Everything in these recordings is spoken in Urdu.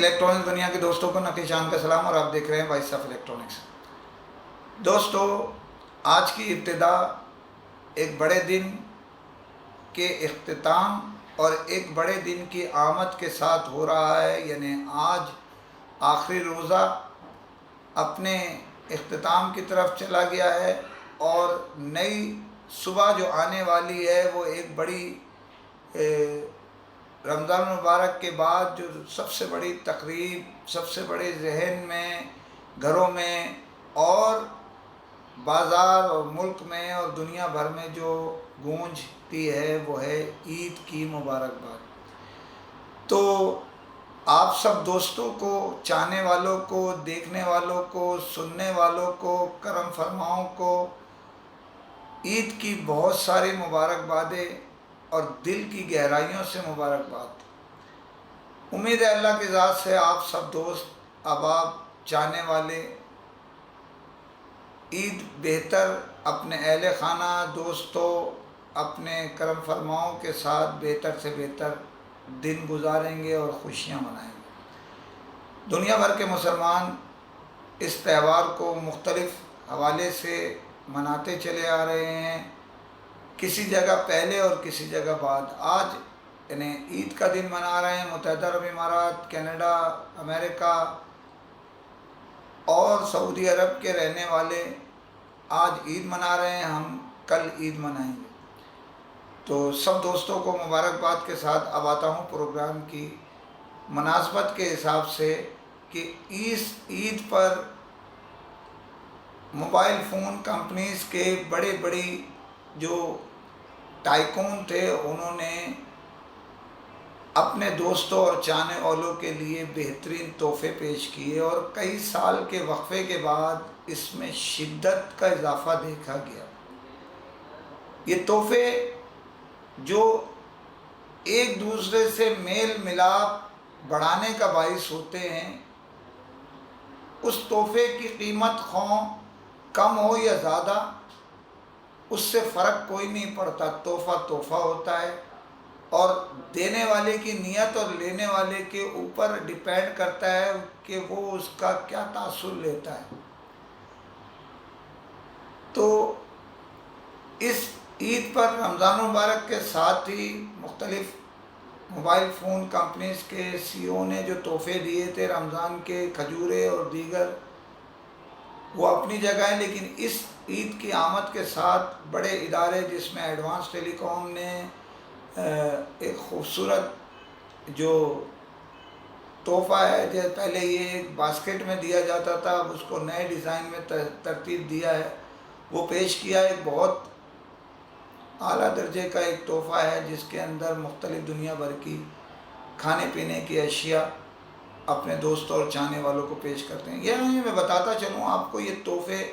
الیکٹرانکس دنیا کے دوستوں کو نقی شان کا سلام، اور آپ دیکھ رہے ہیں وائس آف الیکٹرانکس۔ دوستو، آج کی ابتدا ایک بڑے دن کے اختتام اور ایک بڑے دن کی آمد کے ساتھ ہو رہا ہے، یعنی آج آخری روزہ اپنے اختتام کی طرف چلا گیا ہے، اور نئی صبح جو آنے والی ہے وہ ایک بڑی رمضان المبارک کے بعد جو سب سے بڑی تقریب، سب سے بڑے ذہن میں، گھروں میں اور بازار اور ملک میں اور دنیا بھر میں جو گونجتی ہے وہ ہے عید کی مبارکباد۔ تو آپ سب دوستوں کو، چاہنے والوں کو، دیکھنے والوں کو، سننے والوں کو، کرم فرماؤں کو عید کی بہت ساری مبارکبادیں اور دل کی گہرائیوں سے مبارکباد۔ امید ہے اللہ کی ذات سے آپ سب دوست، احباب، چاہنے والے عید بہتر اپنے اہل خانہ، دوستوں، اپنے کرم فرماؤں کے ساتھ بہتر سے بہتر دن گزاریں گے اور خوشیاں منائیں گے۔ دنیا بھر کے مسلمان اس تہوار کو مختلف حوالے سے مناتے چلے آ رہے ہیں، کسی جگہ پہلے اور کسی جگہ بعد۔ آج یعنی عید کا دن منا رہے ہیں متحدہ عرب امارات، کینیڈا، امریکہ اور سعودی عرب کے رہنے والے آج عید منا رہے ہیں، ہم کل عید منائیں گے۔ تو سب دوستوں کو مبارکباد کے ساتھ اب آتا ہوں پروگرام کی مناسبت کے حساب سے کہ اس عید پر موبائل فون کمپنیز کے بڑی جو ٹائکون تھے، انہوں نے اپنے دوستوں اور چاہنے والوں کے لیے بہترین تحفے پیش کیے، اور کئی سال کے وقفے کے بعد اس میں شدت کا اضافہ دیکھا گیا۔ یہ تحفے جو ایک دوسرے سے میل ملاپ بڑھانے کا باعث ہوتے ہیں، اس تحفے کی قیمت خواہ کم ہو یا زیادہ، اس سے فرق کوئی نہیں پڑتا، تحفہ تحفہ ہوتا ہے، اور دینے والے کی نیت اور لینے والے کے اوپر ڈیپینڈ کرتا ہے کہ وہ اس کا کیا تاثر لیتا ہے۔ تو اس عید پر رمضان مبارک کے ساتھ ہی مختلف موبائل فون کمپنیز کے سی او نے جو تحفے دیے تھے رمضان کے، کھجورے اور دیگر، وہ اپنی جگہ ہیں، لیکن اس عید کی آمد کے ساتھ بڑے ادارے جس میں ایڈوانس ٹیلی کام نے ایک خوبصورت جو تحفہ ہے، جیسے پہلے یہ ایک باسکٹ میں دیا جاتا تھا، اب اس کو نئے ڈیزائن میں ترتیب دیا ہے، وہ پیش کیا۔ ایک بہت اعلیٰ درجے کا ایک تحفہ ہے جس کے اندر مختلف دنیا بھر کی کھانے پینے کی اشیاء اپنے دوستوں اور چاہنے والوں کو پیش کرتے ہیں۔ یہ میں بتاتا چلوں آپ کو، یہ تحفے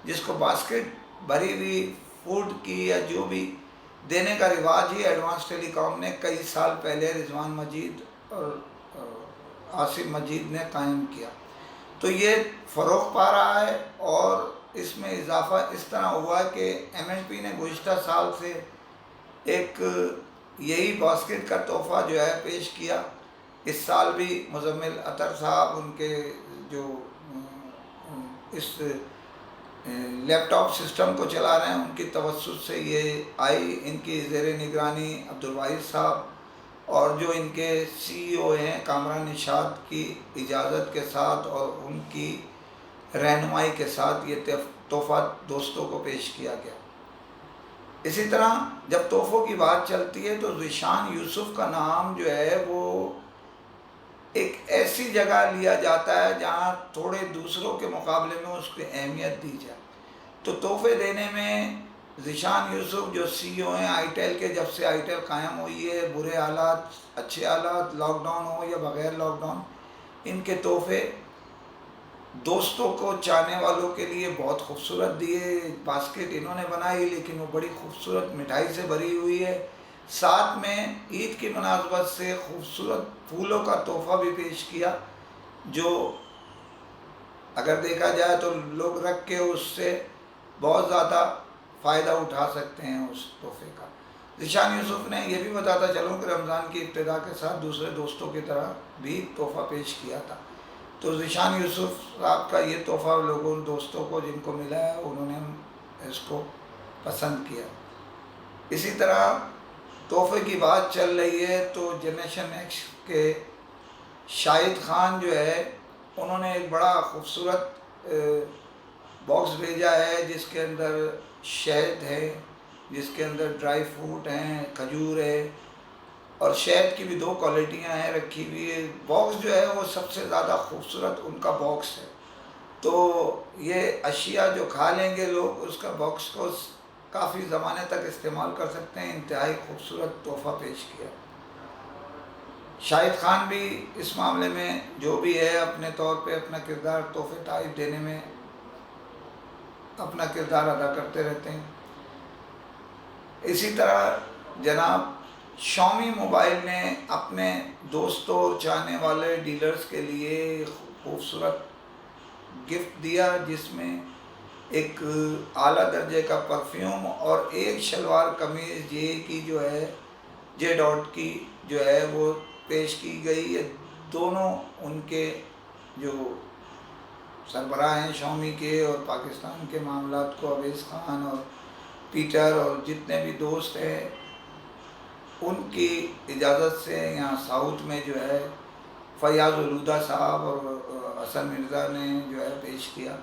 جس کو باسکٹ بھری ہوئی فوڈ کی یا جو بھی دینے کا رواج ہی ایڈوانس ٹیلی کام نے کئی سال پہلے رضوان مجید اور عاصم مجید نے قائم کیا۔ تو یہ فروغ پا رہا ہے، اور اس میں اضافہ اس طرح ہوا کہ ایم این پی نے گزشتہ سال سے ایک یہی باسکٹ کا تحفہ جو ہے پیش کیا۔ اس سال بھی مزمل اطہر صاحب ان کے جو اس لیپ ٹاپ سسٹم کو چلا رہے ہیں، ان کی توسط سے یہ آئی، ان کی زیر نگرانی عبدالواحد صاحب اور جو ان کے سی ای او ہیں کامران نشاط کی اجازت کے ساتھ اور ان کی رہنمائی کے ساتھ یہ تحفہ دوستوں کو پیش کیا گیا۔ اسی طرح جب تحفوں کی بات چلتی ہے تو ذیشان یوسف کا نام جو ہے وہ ایک ایسی جگہ لیا جاتا ہے جہاں تھوڑے دوسروں کے مقابلے میں اس کی اہمیت دی جائے۔ تو تحفے دینے میں ذیشان یوسف جو سی ای او ہیں آئی ٹیل کے، جب سے آئی ٹیل قائم ہوئی ہے، برے حالات، اچھے حالات، لاک ڈاؤن ہو یا بغیر لاک ڈاؤن، ان کے تحفے دوستوں کو، چاہنے والوں کے لیے بہت خوبصورت دیے۔ باسکٹ انہوں نے بنائی، لیکن وہ بڑی خوبصورت مٹھائی سے بھری ہوئی ہے، ساتھ میں عید کی مناسبت سے خوبصورت پھولوں کا تحفہ بھی پیش کیا، جو اگر دیکھا جائے تو لوگ رکھ کے اس سے بہت زیادہ فائدہ اٹھا سکتے ہیں اس تحفے کا۔ ذیشان یوسف نے یہ بھی بتاتا چلوں کہ رمضان کی ابتدا کے ساتھ دوسرے دوستوں کی طرح بھی تحفہ پیش کیا تھا. تو ذیشان یوسف صاحب کا یہ تحفہ لوگوں دوستوں کو جن کو ملا ہے انہوں نے اس کو پسند کیا. اسی طرح تحفے کی بات چل رہی ہے تو جنریشن ایکس کے شاہد خان جو ہے انہوں نے ایک بڑا خوبصورت باکس بھیجا ہے جس کے اندر شہد ہے، جس کے اندر ڈرائی فروٹ ہیں، کھجور ہے، اور شہد کی بھی 2 کوالٹیاں ہیں رکھی ہوئی ہے. باکس جو ہے وہ سب سے زیادہ خوبصورت ان کا باکس ہے. تو یہ اشیاء جو کھا لیں گے لوگ اس کا باکس کو کافی زمانے تک استعمال کر سکتے ہیں. انتہائی خوبصورت تحفہ پیش کیا. شاہد خان بھی اس معاملے میں جو بھی ہے اپنے طور پہ اپنا کردار تحفے تحائف دینے میں اپنا کردار ادا کرتے رہتے ہیں. اسی طرح جناب شامی موبائل نے اپنے دوستوں اور چاہنے والے ڈیلرز کے لیے خوبصورت گفٹ دیا جس میں ایک اعلیٰ درجے کا پرفیوم اور ایک شلوار قمیض جے ڈاٹ کی جو ہے وہ پیش کی گئی. یہ دونوں ان کے جو سربراہ ہیں شامی کے اور پاکستان کے معاملات کو اویس خان اور پیٹر اور جتنے بھی دوست ہیں ان کی اجازت سے یہاں ساؤتھ میں جو ہے فیاض الہدا صاحب اور حسن مرزا نے جو ہے پیش کیا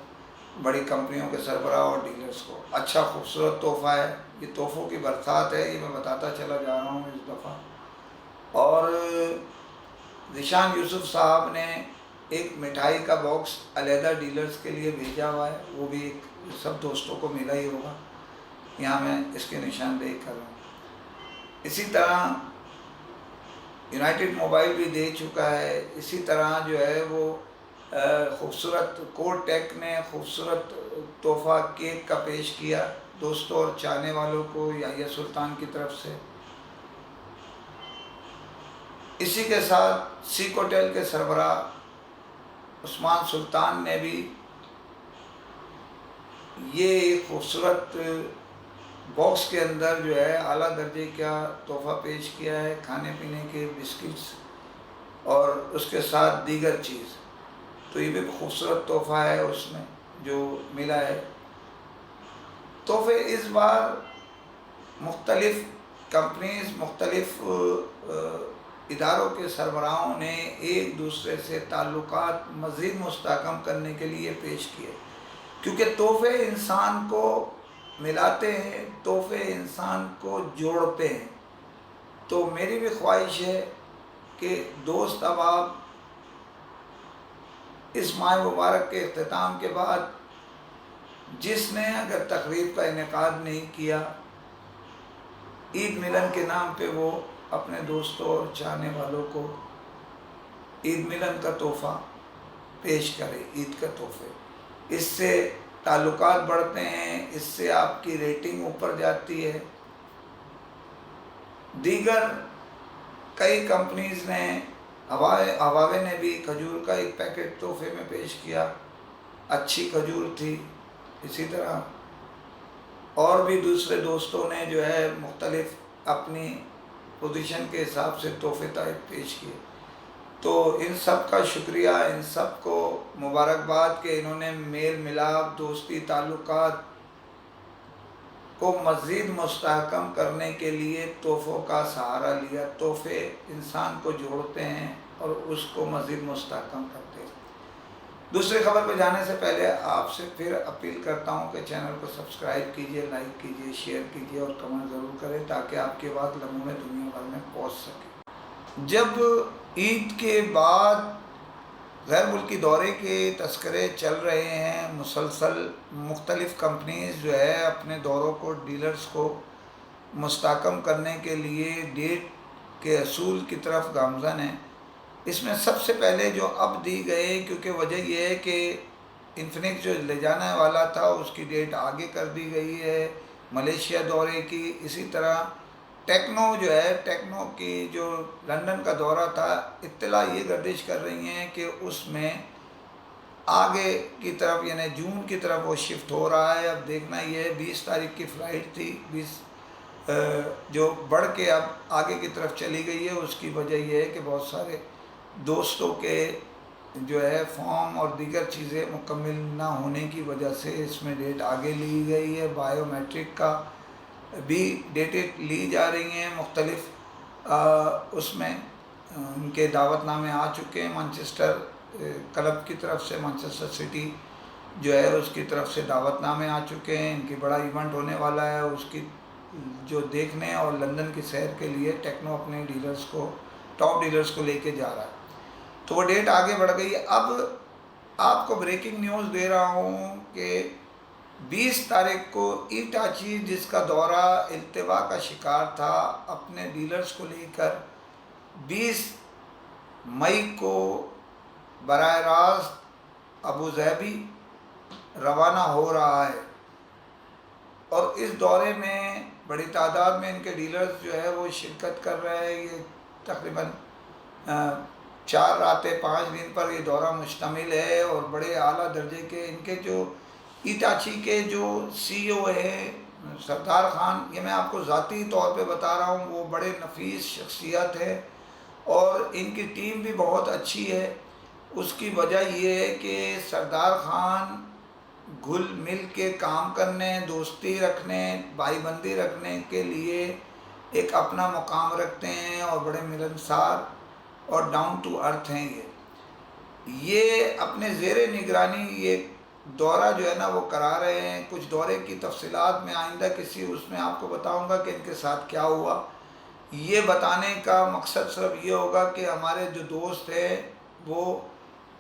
بڑی کمپنیوں کے سربراہ اور ڈیلرز کو. اچھا خوبصورت تحفہ ہے. یہ تحفوں کی برسات ہے، یہ میں بتاتا چلا جا رہا ہوں اس دفعہ. اور ذیشان یوسف صاحب نے ایک مٹھائی کا باکس علیحدہ ڈیلرز کے لیے بھیجا ہوا ہے، وہ بھی سب دوستوں کو ملا ہی ہوگا. یہاں میں اس کے نشاندہی کر رہا ہوں. اسی طرح یونائٹڈ موبائل بھی دے چکا ہے. اسی طرح جو ہے وہ خوبصورت کوڈ ٹیک نے خوبصورت تحفہ کیک کا پیش کیا دوستوں اور چاہنے والوں کو یحییٰ سلطان کی طرف سے. اسی کے ساتھ سیکوٹیل کے سربراہ عثمان سلطان نے بھی یہ ایک خوبصورت باکس کے اندر جو ہے اعلیٰ درجے کا تحفہ پیش کیا ہے، کھانے پینے کے بسکٹس اور اس کے ساتھ دیگر چیز. تو یہ بھی خوبصورت تحفہ ہے اس میں جو ملا ہے. تحفے اس بار مختلف کمپنیز، مختلف اداروں کے سربراہوں نے ایک دوسرے سے تعلقات مزید مستحکم کرنے کے لیے پیش کیے، کیونکہ تحفے انسان کو ملاتے ہیں، تحفے انسان کو جوڑتے ہیں. تو میری بھی خواہش ہے کہ دوست احباب اس ماہ مبارک کے اختتام کے بعد جس نے اگر تقریب کا انعقاد نہیں کیا، عید ملن کے نام پہ وہ اپنے دوستوں اور چاہنے والوں کو عید ملن کا تحفہ پیش کرے، عید کا تحفے. اس سے تعلقات بڑھتے ہیں، اس سے آپ کی ریٹنگ اوپر جاتی ہے. دیگر کئی کمپنیز نے ہواوے نے بھی کھجور کا ایک پیکٹ تحفے میں پیش کیا، اچھی کھجور تھی. اسی طرح اور بھی دوسرے دوستوں نے جو ہے مختلف اپنی پوزیشن کے حساب سے تحفے تحائف پیش کیے. تو ان سب کا شکریہ، ان سب کو مبارکباد کہ انہوں نے میل ملاپ، دوستی تعلقات کو مزید مستحکم کرنے کے لیے تحفوں کا سہارا لیا. تحفے انسان کو جوڑتے ہیں اور اس کو مزید مستحکم کرتے ہیں. دوسری خبر پہ جانے سے پہلے آپ سے پھر اپیل کرتا ہوں کہ چینل کو سبسکرائب کیجئے، لائک کیجئے، شیئر کیجئے اور کمنٹ ضرور کریں تاکہ آپ کی بات لمحوں میں دنیا بھر میں پہنچ سکے. جب عید کے بعد غیر ملکی دورے کے تذکرے چل رہے ہیں، مسلسل مختلف کمپنیز جو ہے اپنے دوروں کو ڈیلرز کو مستحکم کرنے کے لیے ڈیٹ کے اصول کی طرف گامزن ہیں. اس میں سب سے پہلے جو اب دی گئے، کیونکہ وجہ یہ ہے کہ انفنکس جو لے جانے والا تھا اس کی ڈیٹ آگے کر دی گئی ہے ملیشیا دورے کی. اسی طرح ٹیکنو کی جو لندن کا دورہ تھا، اطلاع یہ گردش کر رہی ہیں کہ اس میں آگے کی طرف یعنی جون کی طرف وہ شفٹ ہو رہا ہے. اب دیکھنا یہ ہے، 20 تاریخ کی فلائٹ تھی، جو بڑھ کے اب آگے کی طرف چلی گئی ہے، اس کی وجہ یہ ہے کہ بہت سارے دوستوں کے جو ہے فارم اور دیگر چیزیں مکمل نہ ہونے کی وجہ سے اس میں ڈیٹ آگے لی گئی ہے۔ بائیو میٹرک کا بھی ڈیٹیں لی جا رہی ہیں مختلف، اس میں ان کے دعوت نامے آ چکے ہیں۔ مانچسٹر کلب کی طرف سے، مانچسٹر سٹی جو ہے اس کی طرف سے دعوت نامے آ چکے ہیں۔ ان کی بڑا ایونٹ ہونے والا ہے، اس کی جو دیکھنے اور لندن کی سیر کے لیے ٹیکنو اپنے ڈیلرز کو، ٹاپ ڈیلرز کو لے کے جا رہا ہے، تو وہ ڈیٹ آگے بڑھ گئی ہے۔ اب آپ کو بریکنگ نیوز دے رہا ہوں کہ 20 تاریخ کو ایٹاچی جس کا دورہ التوا کا شکار تھا، اپنے ڈیلرز کو لے کر 20 مئی کو براہ راست ابوظہبی روانہ ہو رہا ہے، اور اس دورے میں بڑی تعداد میں ان کے ڈیلرز جو ہے وہ شرکت کر رہے ہیں۔ یہ تقریباً 4 راتیں 5 دن پر یہ دورہ مشتمل ہے، اور بڑے اعلیٰ درجے کے ان کے جو ایٹاچی کے جو سی او ہیں سردار خان، یہ میں آپ کو ذاتی طور پہ بتا رہا ہوں، وہ بڑے نفیس شخصیت ہے اور ان کی ٹیم بھی بہت اچھی ہے۔ اس کی وجہ یہ ہے کہ سردار خان گھل مل کے کام کرنے، دوستی رکھنے، بھائی بندی رکھنے کے لیے ایک اپنا مقام رکھتے ہیں، اور بڑے ملنسار اور ڈاؤن ٹو ارتھ ہیں۔ یہ اپنے زیر نگرانی یہ دورہ جو ہے نا وہ کرا رہے ہیں۔ کچھ دورے کی تفصیلات میں آئندہ کسی اس میں آپ کو بتاؤں گا کہ ان کے ساتھ کیا ہوا۔ یہ بتانے کا مقصد صرف یہ ہوگا کہ ہمارے جو دوست ہیں وہ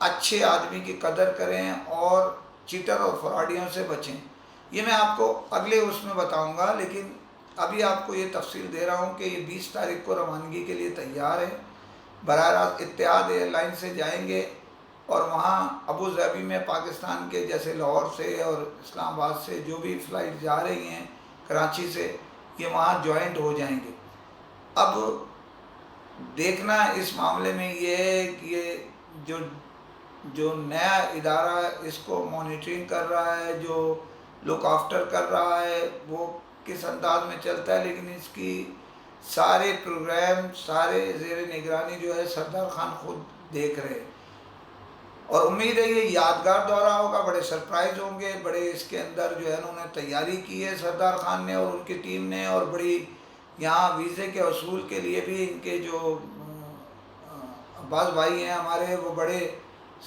اچھے آدمی کی قدر کریں اور چیٹر اور فراڈیوں سے بچیں۔ یہ میں آپ کو اگلے اس میں بتاؤں گا، لیکن ابھی آپ کو یہ تفصیل دے رہا ہوں کہ یہ 20 تاریخ کو روانگی کے لیے تیار ہے۔ براہ راست اتحاد ایئر لائن سے جائیں گے، اور وہاں ابوظہبی میں پاکستان کے جیسے لاہور سے اور اسلام آباد سے جو بھی فلائٹ جا رہی ہیں، کراچی سے، یہ وہاں جوائنٹ ہو جائیں گے۔ اب دیکھنا اس معاملے میں یہ ہے کہ یہ جو نیا ادارہ اس کو مانیٹرنگ کر رہا ہے، جو لک آفٹر کر رہا ہے، وہ کس انداز میں چلتا ہے، لیکن اس کی سارے پروگرام، سارے زیر نگرانی جو ہے سردار خان خود دیکھ رہے ہیں، اور امید ہے یہ یادگار دورہ ہوگا۔ بڑے سرپرائز ہوں گے، بڑے اس کے اندر جو ہے انہوں نے تیاری کی ہے سردار خان نے اور ان کی ٹیم نے، اور بڑی یہاں ویزے کے حصول کے لیے بھی ان کے جو عباس بھائی ہیں ہمارے، وہ بڑے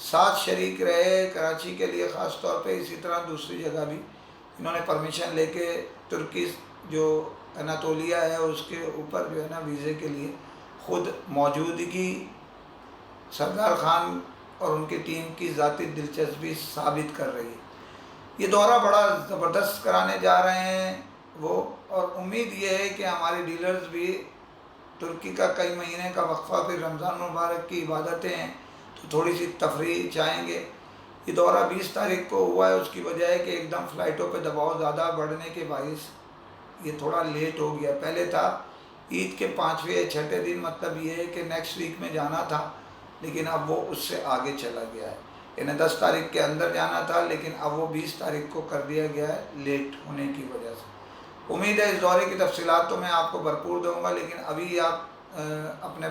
ساتھ شریک رہے کراچی کے لیے خاص طور پہ۔ اسی طرح دوسری جگہ بھی انہوں نے پرمیشن لے کے ترکی جو اناطولیہ ہے اس کے اوپر جو ہے نا ویزے کے لیے خود موجودگی سردار خان اور ان کی ٹیم کی ذاتی دلچسپی ثابت کر رہی ہے۔ یہ دورہ بڑا زبردست کرانے جا رہے ہیں وہ، اور امید یہ ہے کہ ہمارے ڈیلرز بھی ترکی کا کئی مہینے کا وقفہ، پھر رمضان مبارک کی عبادتیں ہیں تو تھوڑی سی تفریح چاہیں گے۔ یہ دورہ 20 تاریخ کو ہوا ہے، اس کی وجہ ہے کہ ایک دم فلائٹوں پہ دباؤ زیادہ بڑھنے کے باعث یہ تھوڑا لیٹ ہو گیا۔ پہلے تھا عید کے 5ویں یا 6ٹھے دن، مطلب یہ ہے کہ نیکسٹ ویک میں جانا تھا، لیکن اب وہ اس سے آگے چلا گیا ہے، یعنی 10 تاریخ کے اندر جانا تھا، لیکن اب وہ 20 تاریخ کو کر دیا گیا ہے لیٹ ہونے کی وجہ سے۔ امید ہے اس دورے کی تفصیلات تو میں آپ کو بھرپور دوں گا، لیکن ابھی آپ اپنے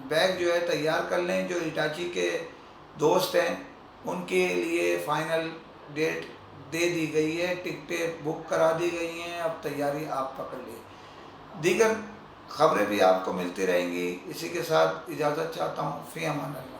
بیگ جو ہے تیار کر لیں۔ جو ایٹاچی کے دوست ہیں ان کے لیے فائنل ڈیٹ دے دی گئی ہے، ٹکٹیں بک کرا دی گئی ہیں، اب تیاری آپ پکڑ لیے۔ دیگر خبریں بھی آپ کو ملتی رہیں گی۔ اسی کے ساتھ اجازت چاہتا ہوں، فی امان اللہ۔